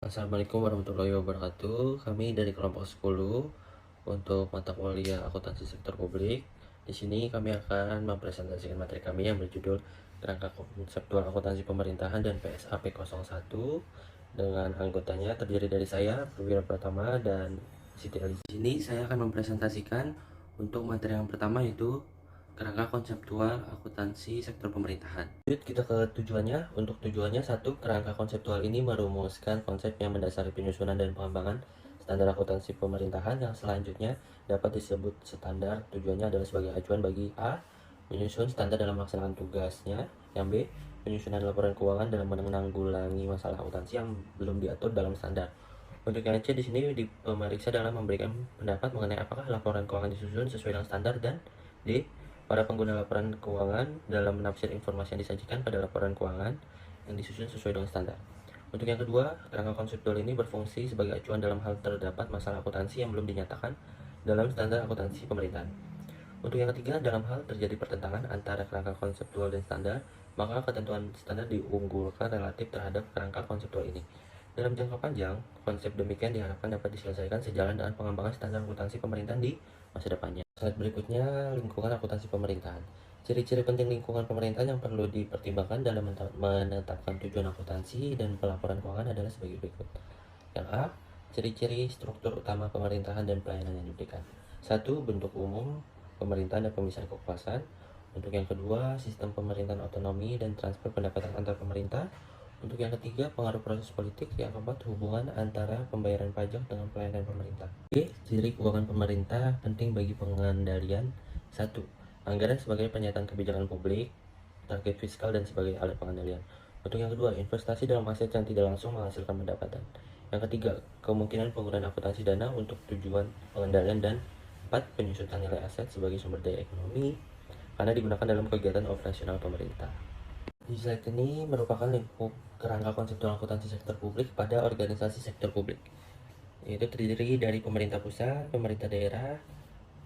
Assalamualaikum warahmatullahi wabarakatuh. Kami dari kelompok 10 untuk mata kuliah akuntansi sektor publik. Di sini kami akan mempresentasikan materi kami yang berjudul Kerangka Konseptual Akuntansi Pemerintahan dan PSAP 01 dengan anggotanya terdiri dari saya, Perwira Pratama dan Siti Ali. Di sini saya akan mempresentasikan untuk materi yang pertama yaitu kerangka konseptual akuntansi sektor pemerintahan. Lanjut kita ke tujuannya. Untuk tujuannya, satu, kerangka konseptual ini merumuskan konsep yang mendasari penyusunan dan pengembangan standar akuntansi pemerintahan yang selanjutnya dapat disebut standar. Tujuannya adalah sebagai acuan bagi A, menyusun standar dalam melaksanakan tugasnya, yang B, penyusunan laporan keuangan dalam menanggulangi masalah akuntansi yang belum diatur dalam standar. Untuk yang C di sini pemeriksa dalam memberikan pendapat mengenai apakah laporan keuangan disusun sesuai dengan standar, dan D, para pengguna laporan keuangan dalam menafsir informasi yang disajikan pada laporan keuangan yang disusun sesuai dengan standar. Untuk yang kedua, kerangka konseptual ini berfungsi sebagai acuan dalam hal terdapat masalah akuntansi yang belum dinyatakan dalam standar akuntansi pemerintahan. Untuk yang ketiga, dalam hal terjadi pertentangan antara kerangka konseptual dan standar, maka ketentuan standar diunggulkan relatif terhadap kerangka konseptual ini. Dalam jangka panjang, konsep demikian diharapkan dapat diselesaikan sejalan dengan pengembangan standar akuntansi pemerintahan di masa depannya. Slide berikutnya, lingkungan akuntansi pemerintahan. Ciri-ciri penting lingkungan pemerintahan yang perlu dipertimbangkan dalam menetapkan tujuan akuntansi dan pelaporan keuangan adalah sebagai berikut. Yang A, ciri-ciri struktur utama pemerintahan dan pelayanan yang diberikan. Satu, bentuk umum pemerintahan dan pemisahan kekuasaan. Untuk yang kedua, sistem pemerintahan otonomi dan transfer pendapatan antar pemerintah. Untuk yang ketiga, pengaruh proses politik. Yang keempat, hubungan antara pembayaran pajak dengan pelayanan pemerintah. B, ciri keuangan pemerintah penting bagi pengendalian. Satu, anggaran sebagai pernyataan kebijakan publik, target fiskal dan sebagai alat pengendalian. Untuk yang kedua, investasi dalam aset yang tidak langsung menghasilkan pendapatan. Yang ketiga, kemungkinan penggunaan akuntansi dana untuk tujuan pengendalian. Dan empat, penyusutan nilai aset sebagai sumber daya ekonomi karena digunakan dalam kegiatan operasional pemerintah. Di slide ini merupakan lingkup kerangka konseptual akuntansi sektor publik pada organisasi sektor publik, yaitu terdiri dari pemerintah pusat, pemerintah daerah,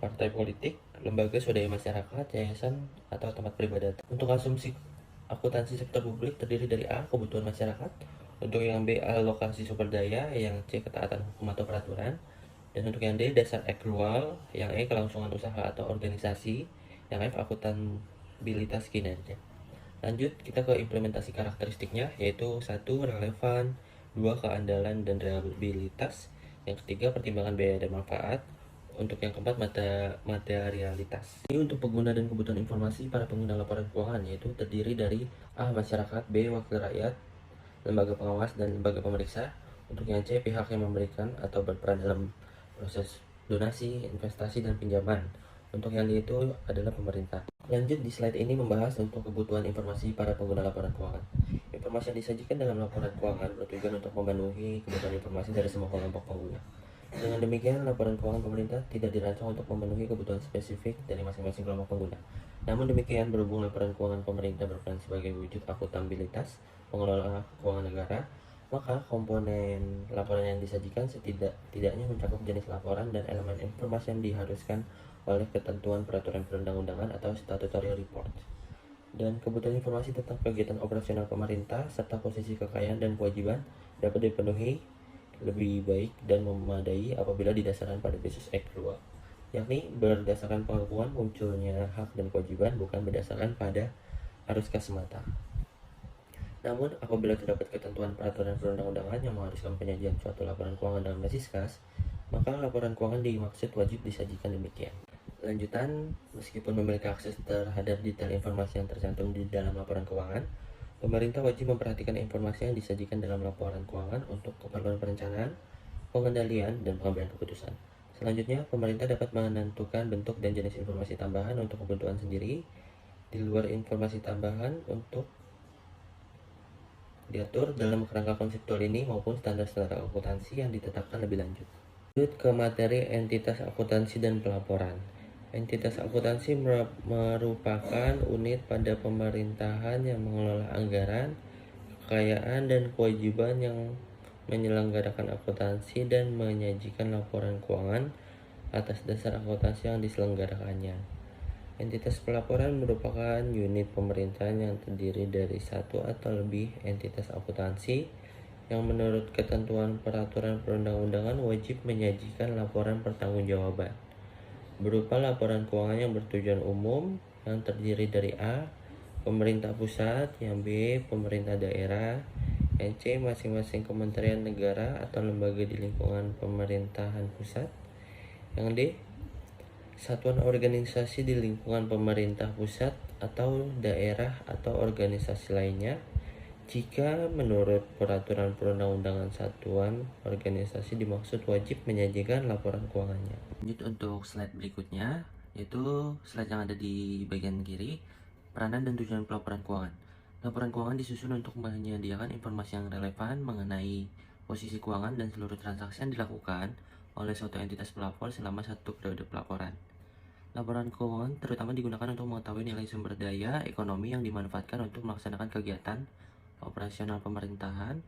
partai politik, lembaga swadaya masyarakat, yayasan, atau tempat peribadatan. Untuk asumsi akuntansi sektor publik terdiri dari A, kebutuhan masyarakat, untuk yang B, alokasi sumber daya, yang C, ketaatan hukum atau peraturan, dan untuk yang D, dasar akrual, yang E, kelangsungan usaha atau organisasi, yang F, akuntabilitas kinerja. Lanjut kita ke implementasi karakteristiknya, yaitu satu, relevan, dua, keandalan dan reliabilitas, yang ketiga, pertimbangan biaya dan manfaat, untuk yang keempat, materialitas. Ini untuk pengguna dan kebutuhan informasi para pengguna laporan keuangan, yaitu terdiri dari A, masyarakat, B, wakil rakyat, lembaga pengawas dan lembaga pemeriksa. Untuk yang C, pihak yang memberikan atau berperan dalam proses donasi, investasi, dan pinjaman. Untuk yang D itu adalah pemerintah. Lanjut, di slide ini membahas untuk kebutuhan informasi para pengguna laporan keuangan. Informasi yang disajikan dalam laporan keuangan bertujuan untuk memenuhi kebutuhan informasi dari semua kelompok pengguna. Dengan demikian, laporan keuangan pemerintah tidak dirancang untuk memenuhi kebutuhan spesifik dari masing-masing kelompok pengguna. Namun demikian, berhubung laporan keuangan pemerintah berperan sebagai wujud akuntabilitas pengelola keuangan negara, maka komponen laporan yang disajikan setidaknya mencakup jenis laporan dan elemen informasi yang diharuskan oleh ketentuan peraturan perundang-undangan atau statutory report. Dan kebutuhan informasi tentang kegiatan operasional pemerintah serta posisi kekayaan dan kewajiban dapat dipenuhi lebih baik dan memadai apabila didasarkan pada basis aktual, yakni berdasarkan pengakuan munculnya hak dan kewajiban, bukan berdasarkan pada arus kas semata. Namun, apabila terdapat ketentuan peraturan perundang-undangan yang mengharuskan penyajian suatu laporan keuangan dalam basis kas, maka laporan keuangan dimaksud wajib disajikan demikian. Lanjutan, meskipun memiliki akses terhadap detail informasi yang tercantum di dalam laporan keuangan, pemerintah wajib memperhatikan informasi yang disajikan dalam laporan keuangan untuk keperluan perencanaan, pengendalian, dan pengambilan keputusan. Selanjutnya, pemerintah dapat menentukan bentuk dan jenis informasi tambahan untuk kebutuhan sendiri, di luar informasi tambahan untuk diatur dalam kerangka konseptual ini maupun standar-standar akuntansi yang ditetapkan lebih lanjut. Lanjut ke materi entitas akuntansi dan pelaporan. Entitas akuntansi merupakan unit pada pemerintahan yang mengelola anggaran, kekayaan, dan kewajiban yang menyelenggarakan akuntansi dan menyajikan laporan keuangan atas dasar akuntansi yang diselenggarakannya. Entitas pelaporan merupakan unit pemerintahan yang terdiri dari satu atau lebih entitas akuntansi yang menurut ketentuan peraturan perundang-undangan wajib menyajikan laporan pertanggungjawaban berupa laporan keuangan yang bertujuan umum yang terdiri dari A. Pemerintah pusat, yang B. Pemerintah daerah, yang C. Masing-masing kementerian negara atau lembaga di lingkungan pemerintahan pusat, yang D. Satuan organisasi di lingkungan pemerintah pusat atau daerah atau organisasi lainnya jika menurut peraturan perundang-undangan satuan organisasi dimaksud wajib menyajikan laporan keuangannya. Lanjut untuk slide berikutnya, yaitu slide yang ada di bagian kiri, peranan dan tujuan pelaporan keuangan. Laporan keuangan disusun untuk menyediakan informasi yang relevan mengenai posisi keuangan dan seluruh transaksi yang dilakukan oleh suatu entitas pelapor selama satu periode pelaporan. Laporan keuangan terutama digunakan untuk mengetahui nilai sumber daya ekonomi yang dimanfaatkan untuk melaksanakan kegiatan operasional pemerintahan,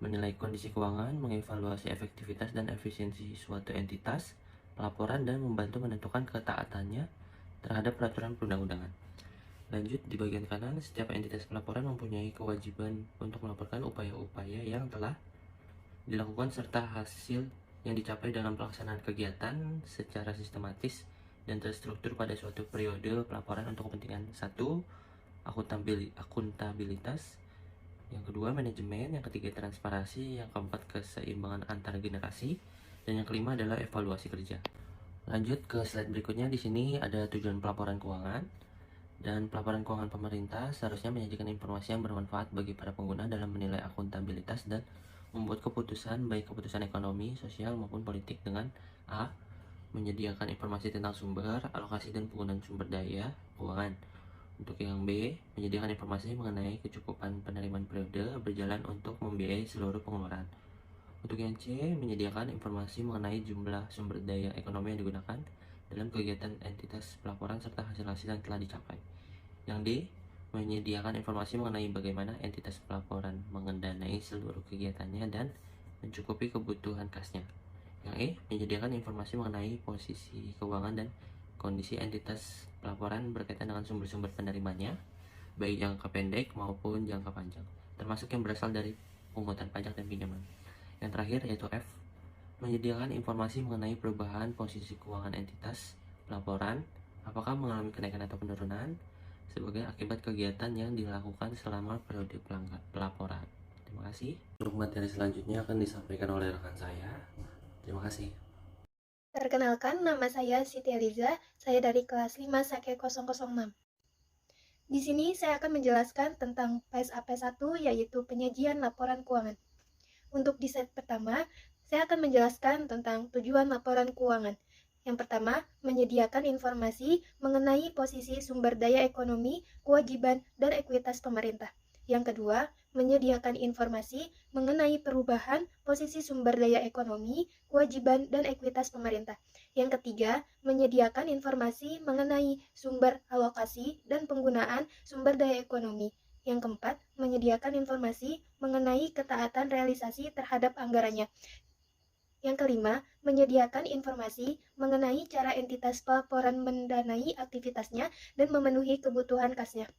menilai kondisi keuangan, mengevaluasi efektivitas dan efisiensi suatu entitas pelaporan, dan membantu menentukan ketaatannya terhadap peraturan perundang-undangan. Lanjut di bagian kanan, setiap entitas pelaporan mempunyai kewajiban untuk melaporkan upaya-upaya yang telah dilakukan serta hasil yang dicapai dalam pelaksanaan kegiatan secara sistematis dan terstruktur pada suatu periode pelaporan untuk kepentingan 1. Akuntabilitas, yang kedua manajemen, yang ketiga transparansi, yang keempat keseimbangan antar generasi, dan yang kelima adalah evaluasi kerja. Lanjut ke slide berikutnya, di sini ada tujuan pelaporan keuangan. Dan pelaporan keuangan pemerintah seharusnya menyajikan informasi yang bermanfaat bagi para pengguna dalam menilai akuntabilitas dan membuat keputusan, baik keputusan ekonomi, sosial, maupun politik dengan A. Menyediakan informasi tentang sumber, alokasi, dan penggunaan sumber daya keuangan. Untuk yang B, menyediakan informasi mengenai kecukupan penerimaan periode berjalan untuk membiayai seluruh pengeluaran. Untuk yang C, menyediakan informasi mengenai jumlah sumber daya ekonomi yang digunakan dalam kegiatan entitas pelaporan serta hasil-hasil yang telah dicapai. Yang D, menyediakan informasi mengenai bagaimana entitas pelaporan mengendanai seluruh kegiatannya dan mencukupi kebutuhan kasnya. Yang E, menyediakan informasi mengenai posisi keuangan dan kondisi entitas pelaporan berkaitan dengan sumber-sumber penerimanya, baik jangka pendek maupun jangka panjang, termasuk yang berasal dari pungutan pajak dan pinjaman. Yang terakhir yaitu F, menyediakan informasi mengenai perubahan posisi keuangan entitas pelaporan, apakah mengalami kenaikan atau penurunan, sebagai akibat kegiatan yang dilakukan selama periode pelaporan. Terima kasih. Untuk materi selanjutnya akan disampaikan oleh rekan saya. Terima kasih. Perkenalkan, nama saya Siti Eliza, saya dari kelas 5 Sake 006. Di sini saya akan menjelaskan tentang PSAP 1, yaitu penyajian laporan keuangan. Untuk di set pertama, saya akan menjelaskan tentang tujuan laporan keuangan. Yang pertama, menyediakan informasi mengenai posisi sumber daya ekonomi, kewajiban, dan ekuitas pemerintah. Yang kedua, menyediakan informasi mengenai perubahan posisi sumber daya ekonomi, kewajiban, dan ekuitas pemerintah. Yang ketiga, menyediakan informasi mengenai sumber alokasi dan penggunaan sumber daya ekonomi. Yang keempat, menyediakan informasi mengenai ketaatan realisasi terhadap anggarannya. Yang kelima, menyediakan informasi mengenai cara entitas pelaporan mendanai aktivitasnya dan memenuhi kebutuhan kasnya.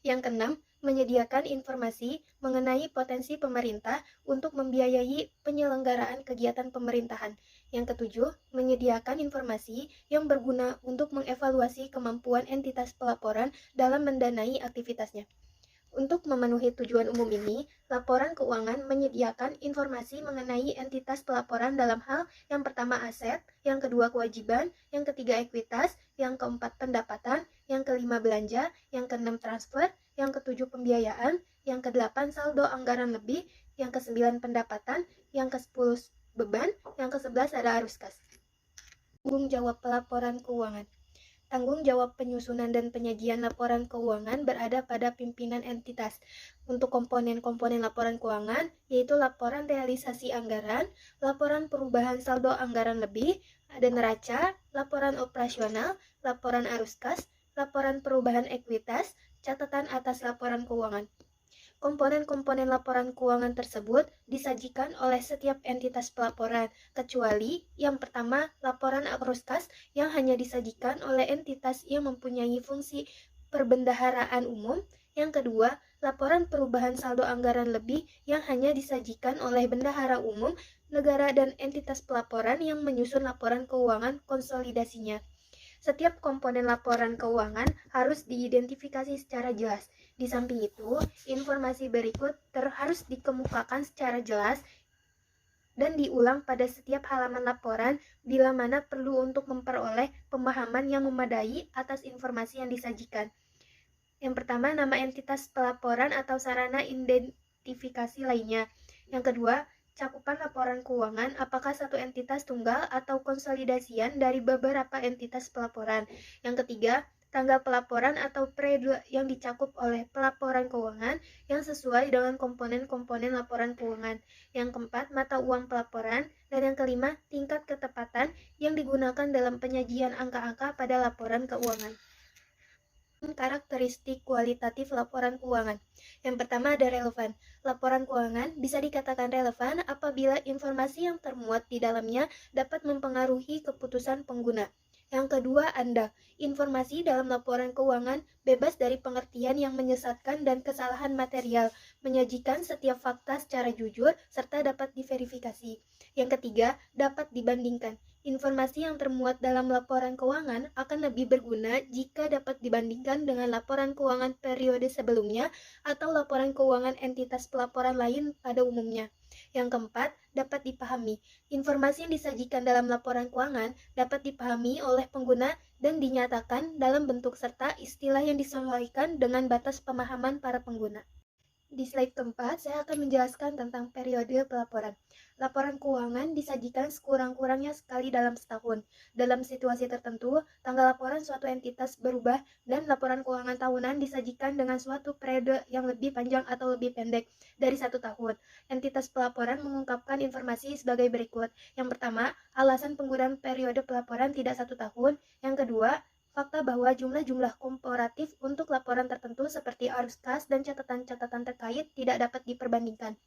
Yang keenam, menyediakan informasi mengenai potensi pemerintah untuk membiayai penyelenggaraan kegiatan pemerintahan. Yang ketujuh, menyediakan informasi yang berguna untuk mengevaluasi kemampuan entitas pelaporan dalam mendanai aktivitasnya. Untuk memenuhi tujuan umum ini, laporan keuangan menyediakan informasi mengenai entitas pelaporan dalam hal yang pertama aset, yang kedua kewajiban, yang ketiga ekuitas, yang keempat pendapatan, yang kelima belanja, yang keenam transfer, yang ketujuh pembiayaan, yang kedelapan saldo anggaran lebih, yang kesembilan pendapatan, yang kesepuluh beban, yang kesebelas ada arus kas. Tanggung jawab pelaporan keuangan. Tanggung jawab penyusunan dan penyajian laporan keuangan berada pada pimpinan entitas. Untuk komponen-komponen laporan keuangan, yaitu laporan realisasi anggaran, laporan perubahan saldo anggaran lebih, ada neraca, laporan operasional, laporan arus kas, laporan perubahan ekuitas, catatan atas laporan keuangan. Komponen-komponen laporan keuangan tersebut disajikan oleh setiap entitas pelaporan, kecuali yang pertama, laporan arus kas yang hanya disajikan oleh entitas yang mempunyai fungsi perbendaharaan umum. Yang kedua, laporan perubahan saldo anggaran lebih yang hanya disajikan oleh bendahara umum, negara dan entitas pelaporan yang menyusun laporan keuangan konsolidasinya. Setiap komponen laporan keuangan harus diidentifikasi secara jelas. Di samping itu, informasi berikut harus dikemukakan secara jelas dan diulang pada setiap halaman laporan bila mana perlu untuk memperoleh pemahaman yang memadai atas informasi yang disajikan. Yang pertama, nama entitas pelaporan atau sarana identifikasi lainnya. Yang kedua, cakupan laporan keuangan, apakah satu entitas tunggal atau konsolidasian dari beberapa entitas pelaporan. Yang ketiga, tanggal pelaporan atau periode yang dicakup oleh pelaporan keuangan yang sesuai dengan komponen-komponen laporan keuangan. Yang keempat, mata uang pelaporan. Dan yang kelima, tingkat ketepatan yang digunakan dalam penyajian angka-angka pada laporan keuangan. Karakteristik kualitatif laporan keuangan. Yang pertama ada relevan. Laporan keuangan bisa dikatakan relevan apabila informasi yang termuat di dalamnya dapat mempengaruhi keputusan pengguna. Yang kedua, informasi dalam laporan keuangan bebas dari pengertian yang menyesatkan dan kesalahan material, menyajikan setiap fakta secara jujur, serta dapat diverifikasi. Yang ketiga, dapat dibandingkan. Informasi yang termuat dalam laporan keuangan akan lebih berguna jika dapat dibandingkan dengan laporan keuangan periode sebelumnya atau laporan keuangan entitas pelaporan lain pada umumnya. Yang keempat, dapat dipahami. Informasi yang disajikan dalam laporan keuangan dapat dipahami oleh pengguna dan dinyatakan dalam bentuk serta istilah yang disesuaikan dengan batas pemahaman para pengguna. Di slide keempat, saya akan menjelaskan tentang periode pelaporan. Laporan keuangan disajikan sekurang-kurangnya sekali dalam setahun. Dalam situasi tertentu, tanggal laporan suatu entitas berubah dan laporan keuangan tahunan disajikan dengan suatu periode yang lebih panjang atau lebih pendek dari 1 tahun. Entitas pelaporan mengungkapkan informasi sebagai berikut. Yang pertama, alasan penggunaan periode pelaporan tidak 1 tahun. Yang kedua, fakta bahwa jumlah-jumlah komparatif untuk laporan tertentu seperti arus kas dan catatan-catatan terkait tidak dapat diperbandingkan.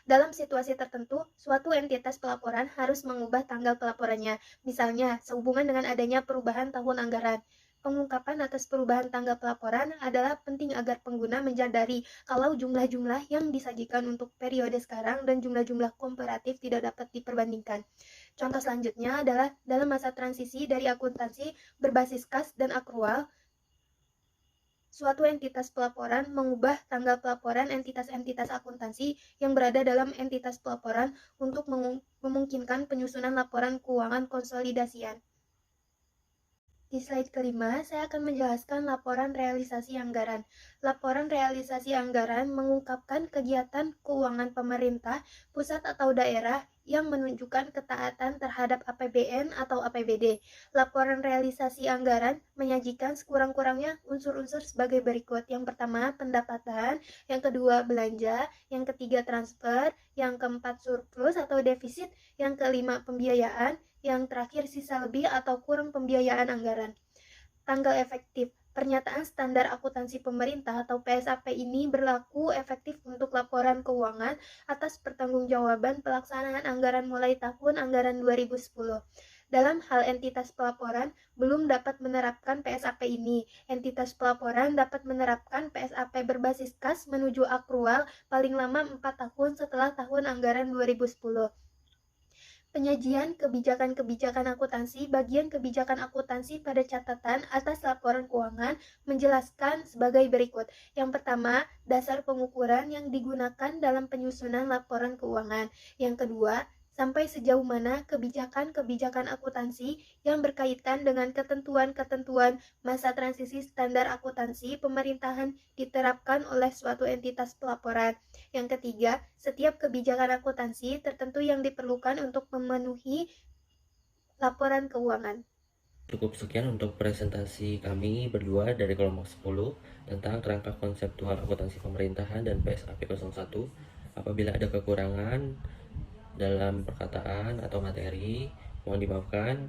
Dalam situasi tertentu, suatu entitas pelaporan harus mengubah tanggal pelaporannya, misalnya sehubungan dengan adanya perubahan tahun anggaran. Pengungkapan atas perubahan tanggal pelaporan adalah penting agar pengguna menyadari kalau jumlah-jumlah yang disajikan untuk periode sekarang dan jumlah-jumlah komparatif tidak dapat diperbandingkan. Contoh selanjutnya adalah dalam masa transisi dari akuntansi berbasis kas dan akrual, suatu entitas pelaporan mengubah tanggal pelaporan entitas-entitas akuntansi yang berada dalam entitas pelaporan untuk memungkinkan penyusunan laporan keuangan konsolidasian. Di slide kelima, saya akan menjelaskan laporan realisasi anggaran. Laporan realisasi anggaran mengungkapkan kegiatan keuangan pemerintah, pusat atau daerah yang menunjukkan ketaatan terhadap APBN atau APBD. Laporan realisasi anggaran menyajikan sekurang-kurangnya unsur-unsur sebagai berikut. Yang pertama, pendapatan. Yang kedua, belanja. Yang ketiga, transfer. Yang keempat, surplus atau defisit. Yang kelima, pembiayaan. Yang terakhir, sisa lebih atau kurang pembiayaan anggaran. Tanggal efektif. Pernyataan standar akuntansi pemerintah atau PSAP ini berlaku efektif untuk laporan keuangan atas pertanggungjawaban pelaksanaan anggaran mulai tahun anggaran 2010. Dalam hal entitas pelaporan belum dapat menerapkan PSAP ini. Entitas pelaporan dapat menerapkan PSAP berbasis kas menuju akrual paling lama 4 tahun setelah tahun anggaran 2010. Penyajian kebijakan-kebijakan akuntansi. Bagian kebijakan akuntansi pada catatan atas laporan keuangan menjelaskan sebagai berikut. Yang pertama, dasar pengukuran yang digunakan dalam penyusunan laporan keuangan. Yang kedua, sampai sejauh mana kebijakan-kebijakan akuntansi yang berkaitan dengan ketentuan-ketentuan masa transisi standar akuntansi pemerintahan diterapkan oleh suatu entitas pelaporan. Yang ketiga, setiap kebijakan akuntansi tertentu yang diperlukan untuk memenuhi laporan keuangan. Cukup sekian untuk presentasi kami berdua dari kelompok 10 tentang kerangka konseptual akuntansi pemerintahan dan PSAP 01. Apabila ada kekurangan dalam perkataan atau materi, mohon dimaafkan.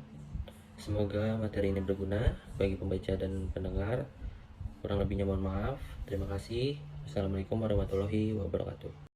Semoga materi ini berguna bagi pembaca dan pendengar. Kurang lebihnya mohon maaf. Terima kasih. Assalamualaikum warahmatullahi wabarakatuh.